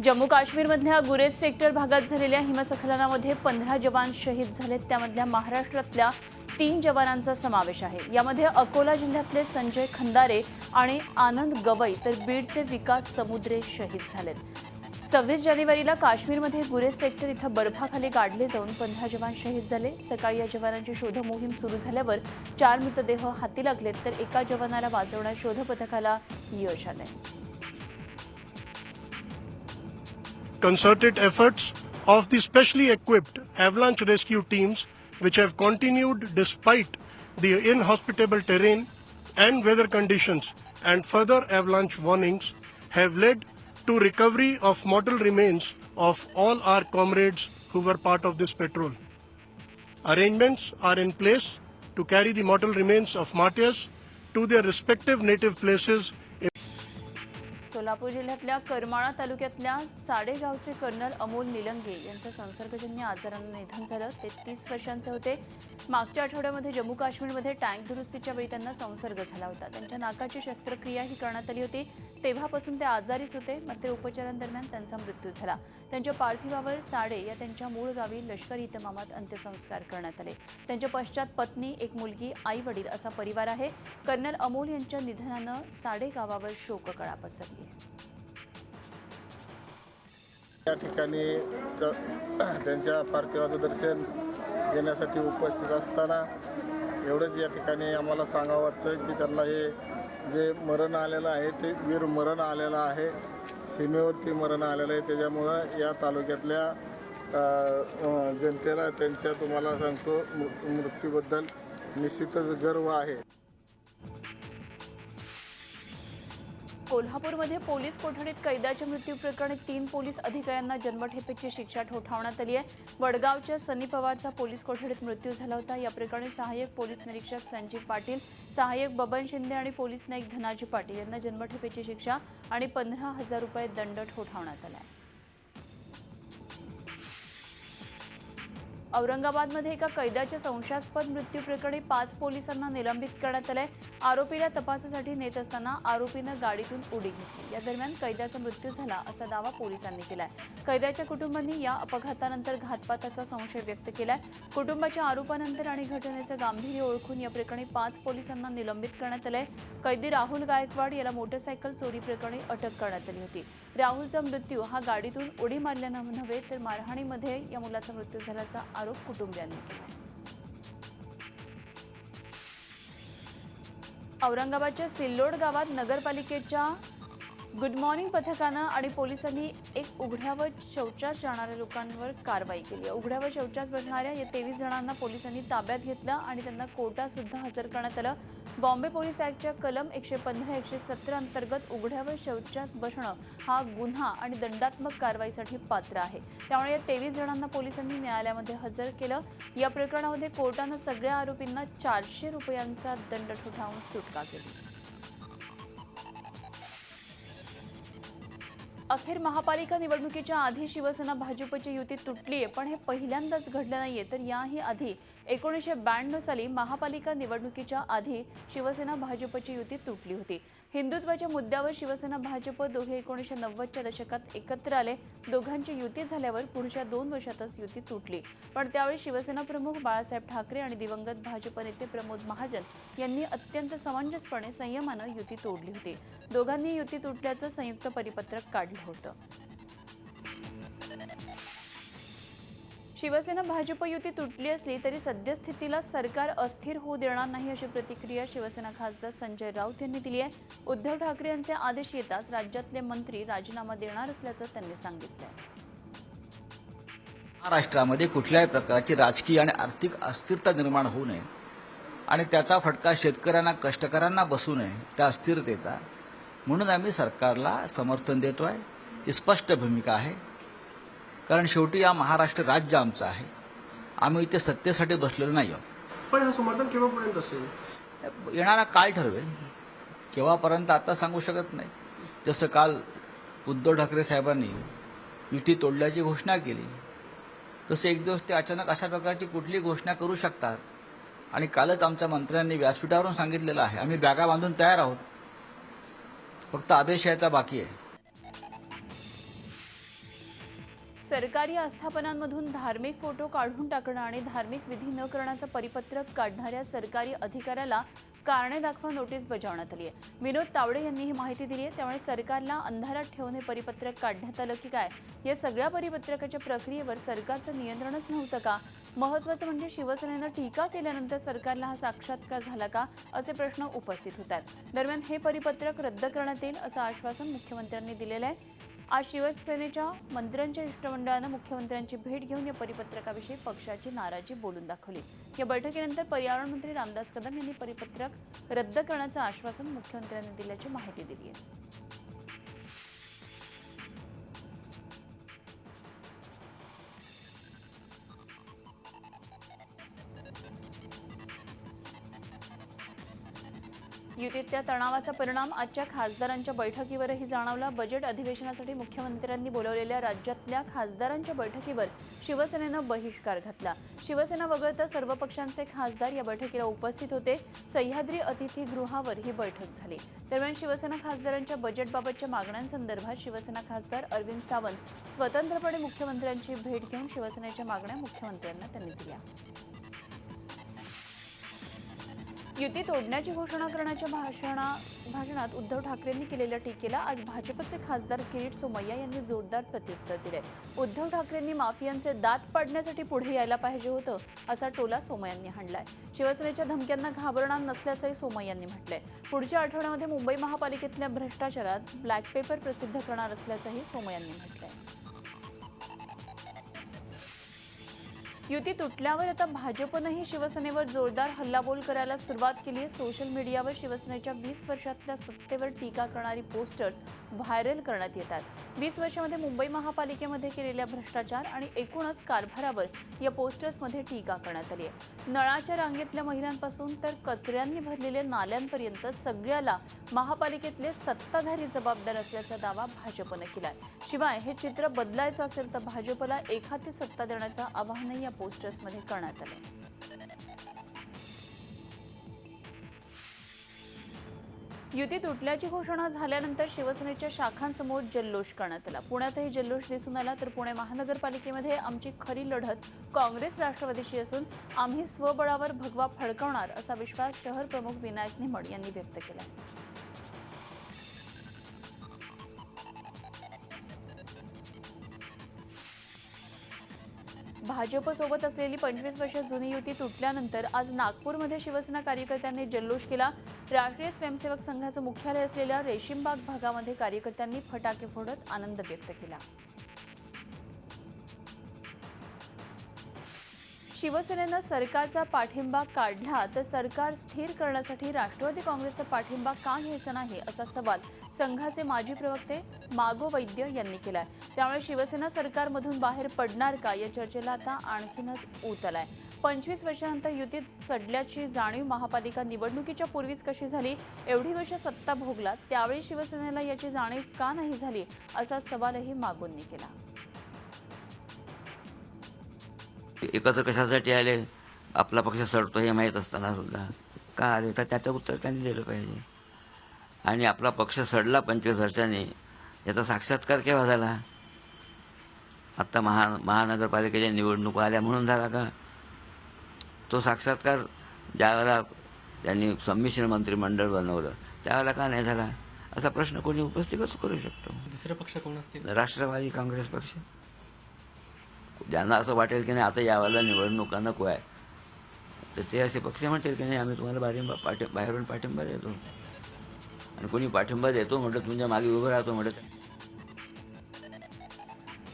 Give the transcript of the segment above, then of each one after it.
जम्मू काश्मीरमधल्या गुरेज सेक्टर भागात झालेल्या हिमस्खलनामध्ये 15 जवान शहीद झालेत। त्यामधल्या महाराष्ट्रातल्या 3 जवानांचा समावेश आहे। यामध्ये अकोला जिल्ह्यातले संजय खंदारे आणि आनंद गवई तर बीडचे विकास समुद्रे शहीद झालेत। 26 जानेवारीला काश्मीरमध्ये गुरेज सेक्टर इथं बर्फाखाली गाडले जाऊन 15 जवान शहीद झाले। सकाळी या जवानांची शोध मोहीम सुरू झाल्यावर 4 मृतदेह हाती लागलेत तर एका जवानाला वाचवण्यात शोध पथकाला यश आलंय। Concerted efforts of the specially equipped avalanche rescue teams, which have continued despite the inhospitable terrain and weather conditions and further avalanche warnings, have led to recovery of mortal remains of all our comrades who were part of this patrol. Arrangements are in place to carry the mortal remains of martyrs to their respective native places. Solapur जिल्ह्यातल्या करमाळा तालुक्यातल्या साडे गावचे colonel Amol Nilange यांचं संसर्गजन्य आजारानं निधन झालं। ते 30 वर्षांचे होते। मागच्या आठवड्यामध्ये जम्मू काश्मीरमध्ये टँक दुरुस्तीच्या वेळी त्यांना संसर्ग झाला होता। त्यांच्या नाकाची शस्त्रक्रियाही करण्यात आली होती। तेव्हापासून ते आजारीच होते, मात्र उपचारांदरम्यान त्यांचा मृत्यू झाला। त्यांच्या पार्थिवावर साडे या त्यांच्या मूळ गावी लष्करी इतमामात अंत्यसंस्कार करण्यात आले। त्यांच्या पश्चात पत्नी, एक मुलगी, आई वडील असा परिवार आहे। कर्नल अमोल यांच्या निधनानं साडे गावावर शोककळा पसरली। या ठिकाणी त्यांच्या पार्थिवाचं दर्शन घेण्यासाठी उपस्थित असताना एवढंच या ठिकाणी आम्हाला सांगावं वाटतं की त्यांना हे जे मरण आलेलं आहे ते वीर मरण आलेलं आहे, सीमेवरती मरण आलेलं आहे। त्याच्यामुळं या तालुक्यातल्या जनतेला त्यांच्या तुम्हाला सांगतो मृत्यूबद्दल निश्चितच गर्व आहे। कोल्हापूरमध्ये पोलीस कोठडीत कैद्याच्या मृत्यू प्रकरणी 3 पोलीस अधिकाऱ्यांना जन्मठेपेची शिक्षा ठोठावण्यात आली आहे। वडगावच्या सनी पवारचा पोलीस कोठडीत मृत्यू झाला होता। या प्रकरणी सहाय्यक पोलीस निरीक्षक संजीव पाटील, सहाय्यक बबन शिंदे आणि पोलीस नाईक धनाजी पाटील यांना जन्मठेपेची शिक्षा आणि 15,000 रुपये दंड ठोठावण्यात आला आहे। औरंगाबादमध्ये एका कैद्याच्या संशयास्पद मृत्यू प्रकरणी 5 पोलिसांना निलंबित करण्यात आले। आरोपीला तपासासाठी नेत असताना आरोपीनं गाडीतून उडी घेतली। या दरम्यान कैद्याचा मृत्यू झाला असा दावा पोलिसांनी केलाय। कैद्याच्या कुटुंबांनी या अपघातानंतर घातपाताचा संशय व्यक्त केलाय। कुटुंबाच्या आरोपानंतर आणि घटनेचं गांभीर्य ओळखून या प्रकरणी 5 पोलिसांना निलंबित करण्यात आले। कैदी राहुल गायकवाड याला मोटरसायकल चोरी प्रकरणी अटक करण्यात आली होती। राहुलचा मृत्यू हा गाडीतून उडी मारल्यानं नव्हे तर मारहाणीमध्ये या मुलाचा मृत्यू झाल्याचा आरोप कुटुंबियांनी केला। औरंगाबादच्या सिल्लोड गावात नगरपालिकेच्या गुड मॉर्निंग पथकानं आणि पोलिसांनी एक उघड्यावर शौचास जाणाऱ्या लोकांवर कारवाई केली। उघड्यावर शौचास बसणाऱ्या या 23 जणांना पोलिसांनी ताब्यात घेतलं आणि त्यांना कोर्टात सुद्धा हजर करण्यात आलं। बॉम्बे पोलीस ऍक्टच्या कलम 115-117 अंतर्गत उघड्यावर शौचास बसणं हा गुन्हा आणि दंडात्मक कारवाईसाठी पात्र आहे। त्यामुळे या 23 जणांना पोलिसांनी न्यायालयामध्ये हजर केलं। या प्रकरणामध्ये कोर्टानं सगळ्या आरोपींना 400 रुपयांचा दंड ठोठावून सुटका केली। अखेर महापालिका निवडणुकीच्या आधी शिवसेना भाजपची युती तुटली आहे, पण हे पहिल्यांदाच घडलं नाहीये। तर याही आधी 1992 साली महापालिका निवडणुकीच्या आधी शिवसेना भाजपची युती तुटली होती। हिंदुत्वाच्या मुद्द्यावर शिवसेना भाजप दोघे 1990च्या दशकात एकत्र आले। दोघांची युती झाल्यावर पुढच्या 2 वर्षातच युती तुटली। पण त्यावेळी शिवसेना प्रमुख बाळासाहेब ठाकरे आणि दिवंगत भाजप नेते प्रमोद महाजन यांनी अत्यंत समंजसपणे संयमानं युती तोडली होती। दोघांनी युती तुटल्याचं संयुक्त परिपत्रक काढलं होतं। शिवसेना भाजप युती तुटली असली तरी सद्यस्थितीला सरकार अस्थिर होऊ देणार नाही अशी प्रतिक्रिया शिवसेना खासदार संजय राऊत यांनी दिली आहे। उद्धव ठाकरे यांचे आदेश येताच राज्यातले मंत्री राजीनामा देणार असल्याचं त्यांनी सांगितलं। महाराष्ट्रामध्ये कुठल्याही प्रकारची राजकीय आणि आर्थिक अस्थिरता निर्माण होऊ नये आणि त्याचा फटका शेतकऱ्यांना, कष्टकऱ्यांना बसू नये त्या अस्थिरतेचा, म्हणून आम्ही सरकारला समर्थन देतोय। ही स्पष्ट भूमिका आहे, कारण शेवटी या महाराष्ट्र राज्य आमचं आहे। आम्ही इथे सत्तेसाठी बसलेलो नाही आहोत। पण हे समर्थन केव्हापर्यंत असेल? येणारा काळ ठरवेल। केव्हापर्यंत आता सांगू शकत नाही। जसं काल उद्धव ठाकरे साहेबांनी युती तोडल्याची घोषणा केली, तसे एक दिवस ते अचानक अशा प्रकारची कुठली घोषणा करू शकतात। आणि कालच आमच्या मंत्र्यांनी व्यासपीठावरून सांगितलेलं आहे, आम्ही बॅगा बांधून तयार आहोत, फक्त आदेश यायचा बाकी आहे। सरकारी आस्थापनांमधून धार्मिक फोटो काढून टाकणं आणि धार्मिक विधी न करण्याचं परिपत्रक काढणाऱ्या सरकारी अधिकाऱ्याला कारणे दाखवा नोटीस बजावण्यात आली आहे. विनोद तावडे यांनी ही माहिती दिली आहे. त्यामुळे सरकारला अंधारात ठेवून हे परिपत्रक काढण्यात आलं की काय? या सगळ्या परिपत्रकाच्या प्रक्रियेवर सरकारचं नियंत्रणच नव्हतं का? महत्त्वाचं म्हणजे शिवसेनेनं टीका केल्यानंतर सरकारला हा साक्षात्कार झाला का, असे प्रश्न उपस्थित होतात. दरम्यान हे परिपत्रक रद्द करण्यात येईल असं आश्वासन मुख्यमंत्र्यांनी दिलेलं आहे. आज शिवसेनेच्या मंत्र्यांच्या शिष्टमंडळानं मुख्यमंत्र्यांची भेट घेऊन या परिपत्रकाविषयी पक्षाची नाराजी बोलून दाखवली. या बैठकीनंतर पर्यावरण मंत्री रामदास कदम यांनी परिपत्रक रद्द करण्याचं आश्वासन मुख्यमंत्र्यांनी दिल्याची माहिती दिली आहे. युतीतल्या तणावाचा परिणाम आजच्या खासदारांच्या बैठकीवरही जाणवला. बजेट अधिवेशनासाठी मुख्यमंत्र्यांनी बोलवलेल्या राज्यातल्या खासदारांच्या बैठकीवर शिवसेनेनं बहिष्कार घातला. शिवसेना वगळता सर्व पक्षांचे खासदार या बैठकीला उपस्थित होते. सह्याद्री अतिथीगृहावर ही बैठक झाली. दरम्यान शिवसेना खासदारांच्या बजेटबाबतच्या मागण्यांसंदर्भात शिवसेना खासदार अरविंद सावंत स्वतंत्रपणे मुख्यमंत्र्यांची भेट घेऊन शिवसेनेच्या मागण्या मुख्यमंत्र्यांना त्यांनी दिल्या. युती तोडण्याची घोषणा करण्याच्या भाषणात उद्धव ठाकरेंनी केलेल्या टीकेला आज भाजपचे खासदार किरीट सोमय्या यांनी जोरदार प्रत्युत्तर दिले. उद्धव ठाकरेंनी माफियांचे दात पाडण्यासाठी पुढे यायला पाहिजे होतं, असा टोला सोमय्यांनी हाणलाय. शिवसेनेच्या धमक्यांना घाबरणार नसल्याचंही सोमय्यांनी म्हटलंय. पुढच्या आठवड्यामध्ये मुंबई महापालिकेतल्या भ्रष्टाचारात ब्लॅक पेपर प्रसिद्ध करणार असल्याचंही सोमय्यांनी म्हटलंय. युती तुटल्यावर आता भाजपनंही शिवसेनेवर जोरदार हल्लाबोल करायला सुरुवात केली आहे. सोशल मीडियावर शिवसेनेच्या 20 वर्षातल्या सत्तेवर टीका करणारी पोस्टर्स व्हायरल करण्यात येतात. 20 वर्षामध्ये मुंबई महापालिकेमध्ये केलेल्या भ्रष्टाचार आणि एकूणच कारभारावर या पोस्टर्समध्ये टीका करण्यात आली आहे. नळाच्या रांगेतल्या महिलांपासून तर कचऱ्यांनी भरलेल्या नाल्यांपर्यंत सगळ्याला महापालिकेतले सत्ताधारी जबाबदार असल्याचा दावा भाजपनं केलाय. शिवाय हे चित्र बदलायचं असेल तर भाजपला एकहाती सत्ता देण्याचं आवाहनही या पोस्टर्समध्ये करण्यात आले. युती तुटल्याची घोषणा झाल्यानंतर शिवसेनेच्या शाखांसमोर जल्लोष करण्यात आला. पुण्यातही जल्लोष दिसून आला. तर पुणे महानगरपालिकेमध्ये आमची खरी लढत काँग्रेस राष्ट्रवादीशी असून आम्ही स्वबळावर भगवा फडकवणार असा विश्वास शहर प्रमुख विनायक निमड यांनी व्यक्त केला. भाजपसोबत असलेली 25 वर्ष जुनी युती तुटल्यानंतर आज नागपूरमध्ये शिवसेना कार्यकर्त्यांनी जल्लोष केला. राष्ट्रीय स्वयंसेवक संघाचं मुख्यालय असलेल्या रेशीमबाग भागामध्ये कार्यकर्त्यांनी फटाके फोडत आनंद व्यक्त केला. शिवसेनेनं सरकारचा पाठिंबा काढला तर सरकार स्थिर करण्यासाठी राष्ट्रवादी काँग्रेसचा पाठिंबा का घ्यायचा नाही, असा सवाल संघाचे माजी प्रवक्ते मागो वैद्य यांनी केलाय. त्यामुळे शिवसेना सरकारमधून बाहेर पडणार का या चर्चेला आता आणखीनच ऊत आलाय. 25 वर्षांनंतर युतीत सडल्याची जाणीव महापालिका निवडणुकीच्या पूर्वीच कशी झाली? एवढी वर्ष सत्ता भोगला त्यावेळी शिवसेनेला याची जाणीव का नाही झाली, असा सवालही मागोंनी केला. एकत्र कशासाठी आले? आपला पक्ष सडतो हे माहीत असताना सुद्धा का आले? तर त्याचं उत्तर त्यांनी दिलं पाहिजे. आणि आपला पक्ष सडला 25 वर्षांनी याचा साक्षात्कार केव्हा झाला? आत्ता महानगरपालिकेच्या निवडणुका आल्या म्हणून झाला का? तो साक्षात्कार ज्यावेळेला त्यांनी संमिश्र मंत्रिमंडळ बनवलं त्यावेळेला का नाही झाला, असा प्रश्न कोणी उपस्थित करू शकतो. दुसरे पक्ष कोण असतील? राष्ट्रवादी काँग्रेस पक्ष. ज्यांना असं वाटेल की नाही आता यावेळेला निवडणुका नको आहे, तर ते असे पक्ष म्हणतील की नाही आम्ही तुम्हाला बाहेरून पाठिंबा देतो. आणि कोणी पाठिंबा देतो म्हटलं तुमच्या मागे उभं राहतो म्हटलं.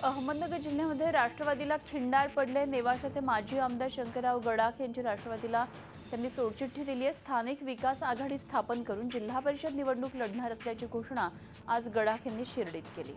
अहमदनगर जिल्ह्यामध्ये राष्ट्रवादीला खिंडार पडले. नेवाशाचे माजी आमदार शंकरराव गडाख यांची राष्ट्रवादीला त्यांनी सोडचिठ्ठी दिली आहे. स्थानिक विकास आघाडी स्थापन करून जिल्हा परिषद निवडणूक लढणार असल्याची घोषणा आज गडाख यांनी शिर्डीत केली.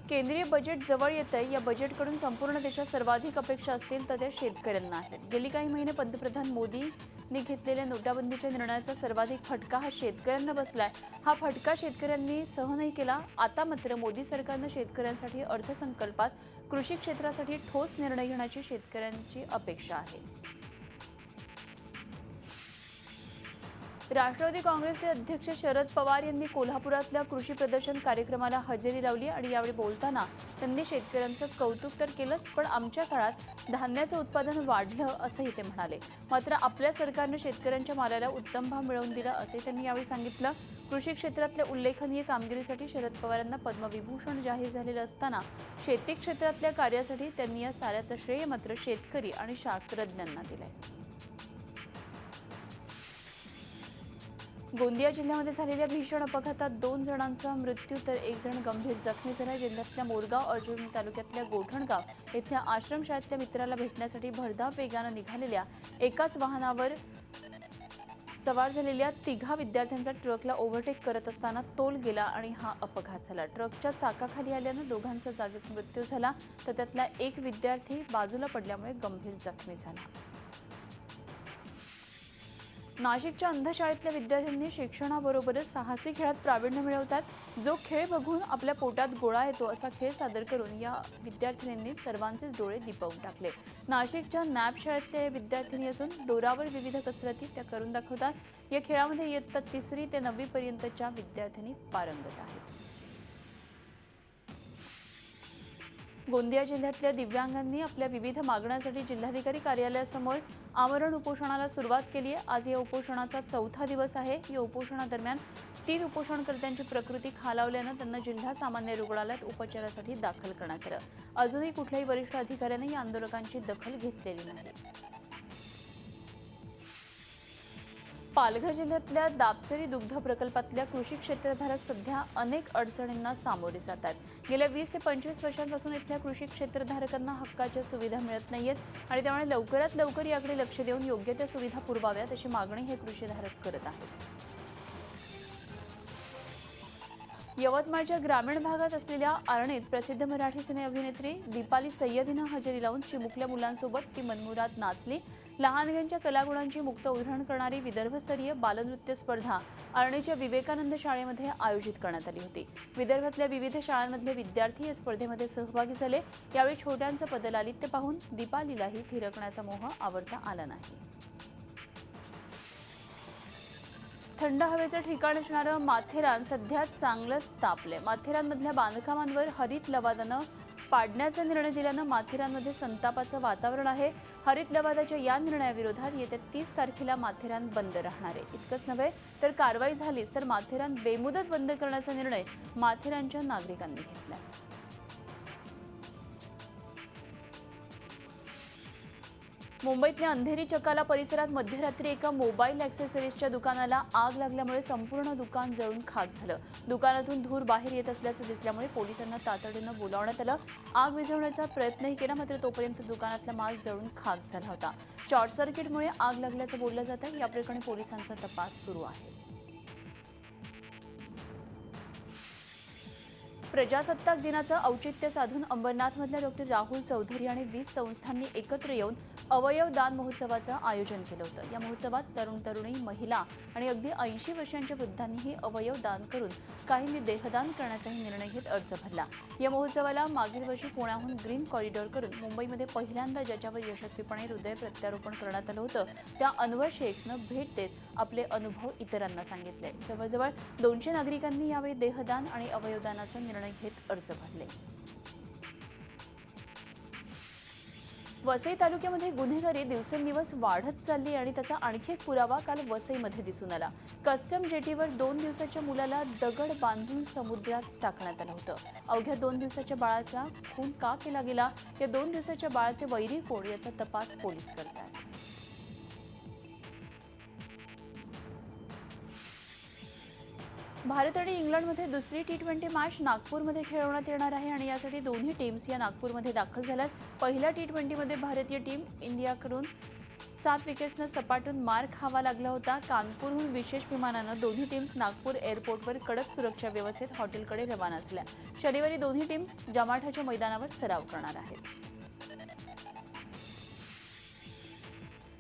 केंद्रीय बजेट जवळ येतंय. या बजेटकडून संपूर्ण देशात सर्वाधिक अपेक्षा असतील तर त्या शेतकऱ्यांना आहेत. गेली काही महिने पंतप्रधान मोदींनी घेतलेल्या नोटाबंदीच्या निर्णयाचा सर्वाधिक फटका हा शेतकऱ्यांना बसलाय. हा फटका शेतकऱ्यांनी सहनही केला. आता मात्र मोदी सरकारनं शेतकऱ्यांसाठी अर्थसंकल्पात कृषी क्षेत्रासाठी ठोस निर्णय घेण्याची शेतकऱ्यांची अपेक्षा आहे. राष्ट्रवादी काँग्रेसचे अध्यक्ष शरद पवार यांनी कोल्हापुरातल्या कृषी प्रदर्शन कार्यक्रमाला हजेरी लावली आणि यावेळी बोलताना त्यांनी शेतकऱ्यांचं कौतुक तर केलंच, पण आमच्या काळात धान्याचं उत्पादन वाढलं असंही ते म्हणाले. मात्र आपल्या सरकारनं शेतकऱ्यांच्या मालाला उत्तम भाव मिळवून दिला असंही त्यांनी यावेळी सांगितलं. कृषी क्षेत्रातल्या उल्लेखनीय कामगिरीसाठी शरद पवारांना पद्मविभूषण जाहीर झालेलं असताना शेती क्षेत्रातल्या कार्यासाठी त्यांनी या साऱ्याचं श्रेय मात्र शेतकरी आणि शास्त्रज्ञांना दिलंय. गोंदिया जिल्ह्यामध्ये झालेल्या भीषण अपघातात 2 जणांचा मृत्यू तर 1 जण गंभीर जखमी झाला. जिल्ह्यातल्या मोरगाव अर्जुनी तालुक्यातल्या गोठणगाव इथल्या आश्रमशाळेतल्या मित्राला भेटण्यासाठी भरधाव वेगानं निघालेल्या एकाच वाहनावर सवार झालेल्या 3 विद्यार्थ्यांचा ट्रकला ओव्हरटेक करत असताना तोल गेला आणि हा अपघात झाला. ट्रकच्या चाकाखाली आल्यानं दोघांचा जागीच मृत्यू झाला, तर त्यातला एक विद्यार्थी बाजूला पडल्यामुळे गंभीर जखमी झाला. नाशिकच्या अंधशाळेतल्या विद्यार्थ्यांनी शिक्षणाबरोबरच साहसी खेळात प्रावीण्य मिळवतात. जो खेळ बघून आपल्या पोटात गोळा येतो असा खेळ सादर करून या विद्यार्थिनींनी सर्वांचेच डोळे दिपवून टाकले. नाशिकच्या नॅप शाळेतल्या विद्यार्थिनी असून दोरावर विविध कसरती त्या करून दाखवतात. या खेळामध्ये इयत्ता 3री ते 9वी पर्यंतच्या विद्यार्थिनी पारंगत आहेत. गोंदिया जिल्ह्यातल्या दिव्यांगांनी आपल्या विविध मागण्यांसाठी जिल्हाधिकारी कार्यालयासमोर आमरण उपोषणाला सुरुवात केली आहे. आज या उपोषणाचा 4था दिवस आहे. या उपोषणादरम्यान 3 उपोषणकर्त्यांची प्रकृती खालावल्यानं त्यांना जिल्हा सामान्य रुग्णालयात उपचारासाठी दाखल करण्यात आलं. अजूनही कुठल्याही वरिष्ठ अधिकाऱ्याने या आंदोलकांची दखल घेतलेली नाही. पालघर जिल्ह्यातल्या दापचरी दुग्ध प्रकल्पातल्या कृषी क्षेत्रधारक सध्या अनेक अडचणींना सामोरे जातात. गेल्या 20 ते 25 वर्षांपासून इथल्या कृषी क्षेत्रधारकांना हक्काच्या सुविधा मिळत नाहीयेत आणि त्यामुळे लवकरात लवकर याकडे लक्ष देऊन योग्य त्या सुविधा पुरवाव्यात अशी मागणी हे कृषीधारक करत आहेत. यवतमाळच्या ग्रामीण भागात असलेल्या आर्णीत प्रसिद्ध मराठी सिने अभिनेत्री दीपाली सय्यदीनं हजेरी लावून चिमुकल्या मुलांसोबत ती मनमुराद नाचली. लहानग्यांच्या कलागुणांची मुक्त उधळण करणारी विदर्भस्तरीय बालनृत्य स्पर्धा आर्णीच्या विवेकानंद शाळेमध्ये आयोजित करण्यात आली होती. विदर्भातल्या विविध शाळांमधले विद्यार्थी या स्पर्धेमध्ये सहभागी झाले. यावेळी छोट्यांचं पदलालित्य पाहून दीपालीलाही थिरकण्याचा मोह आवरता आला नाही. थंड हवेचं ठिकाण असणारं माथेरान सध्या चांगलंच तापलंय. माथेरानमधल्या बांधकामांवर हरित लवादानं पाडण्याचा निर्णय दिल्यानं माथेरानमध्ये संतापाचं वातावरण आहे. हरित लवादाच्या या निर्णयाविरोधात येत्या 30 तारखेला माथेरान बंद राहणार आहे. इतकंच नव्हे तर कारवाई झालीच तर माथेरान बेमुदत बंद करण्याचा निर्णय माथेरानच्या नागरिकांनी घेतलाय. मुंबईतल्या अंधेरी चकाला परिसरात मध्यरात्री एका मोबाईल ॲक्सेसरीजच्या दुकानाला आग लागल्यामुळे संपूर्ण दुकान जळून खाक झालं. दुकानातून धूर बाहेर येत असल्याचं दिसल्यामुळे पोलिसांना तातडीनं बोलावण्यात आलं. आग विझवण्याचा प्रयत्नही केला, मात्र तोपर्यंत दुकानातला माल जळून खाक झाला होता. शॉर्ट सर्किटमुळे आग लागल्याचं बोललं जात आहे. या प्रकरणी पोलिसांचा तपास सुरू आहे. प्रजासत्ताक दिनाचं औचित्य साधून अंबरनाथमधल्या डॉक्टर राहुल चौधरी आणि 20 संस्थांनी एकत्र येऊन अवयव दान महोत्सवाचं आयोजन केलं होतं. या महोत्सवात तरुण तरुणी, महिला आणि अगदी 80 वर्षांच्या वृद्धांनीही अवयव दान करून काहींनी देहदान करण्याचाही निर्णय घेत अर्ज भरला. या महोत्सवाला मागील वर्षी पुण्याहून ग्रीन कॉरिडॉर करून मुंबईमध्ये पहिल्यांदा ज्याच्यावर यशस्वीपणे हृदय प्रत्यारोपण करण्यात आलं होतं त्या अनवर शेखनं भेट देत आपले अनुभव इतरांना सांगितले. जवळजवळ 200 नागरिकांनी यावेळी देहदान आणि अवयवदानाचा निर्णय घेत अर्ज भरले. वसई तालुक्यामध्ये गुन्हेगारी दिवसेंदिवस वाढत चालली आणि त्याचा आणखी एक पुरावा काल वसईमध्ये दिसून आला. कस्टम जेटीवर 2 दिवसाच्या मुलाला दगड बांधून समुद्रात टाकण्यात आलं होतं. अवघ्या 2 दिवसाच्या बाळाचा खून का केला गेला, या 2 दिवसाच्या बाळाचे वैरी कोण याचा तपास पोलीस करतात. भारत आणि इंग्लंडमध्ये दुसरी T20 मॅच नागपूरमध्ये खेळवण्यात येणार आहे आणि यासाठी दोन्ही टीम्स या नागपूरमध्ये दाखल झाल्यात. पहिल्या T20मध्ये भारतीय टीम इंडियाकडून 7 विकेट्सनं सपाटून मार खावा लागला होता. कानपूरहून विशेष विमानानं दोन्ही टीम्स नागपूर एअरपोर्टवर कडक सुरक्षा व्यवस्थेत हॉटेलकडे रवाना झाल्या. शनिवारी दोन्ही टीम्स जमाठाच्या मैदानावर सराव करणार आहेत.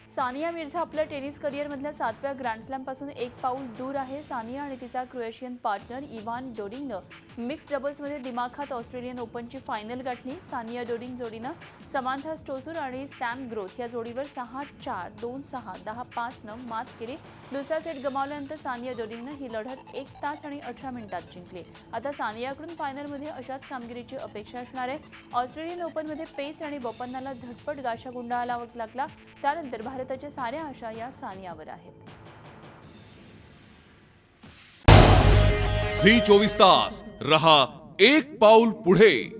सानिया मिर्झा आपल्या टेनिस करिअरमधल्या 7व्या ग्रँडस्लॅमपासून एक पाऊल दूर आहे. सानिया आणि तिचा क्रोएशियन पार्टनर इव्हान डोडिंगनं मिक्स डबल्समध्ये दिमाखात ऑस्ट्रेलियन ओपनची फायनल गाठली. सानिया डोडिंग जोडीनं समांथा स्टोसूर आणि सॅम ग्रोथ या जोडीवर 6-4, 2-6, 10-5नं मात केली. दुसरा सेट गमावल्यानंतर सानिया डोडिंगनं ही लढत 1 तास आणि 18 मिनिटात जिंकली. आता सानियाकडून फायनलमध्ये अशाच कामगिरीची अपेक्षा असणार आहे. ऑस्ट्रेलियन ओपनमध्ये पेस आणि बोपन्नाला झटपट गाशा गुंडाळावा लागला. त्यानंतर भारताच्या साऱ्या आशा या सानियावर आहेत. झी 24 तास रहा एक पाऊल पुढे.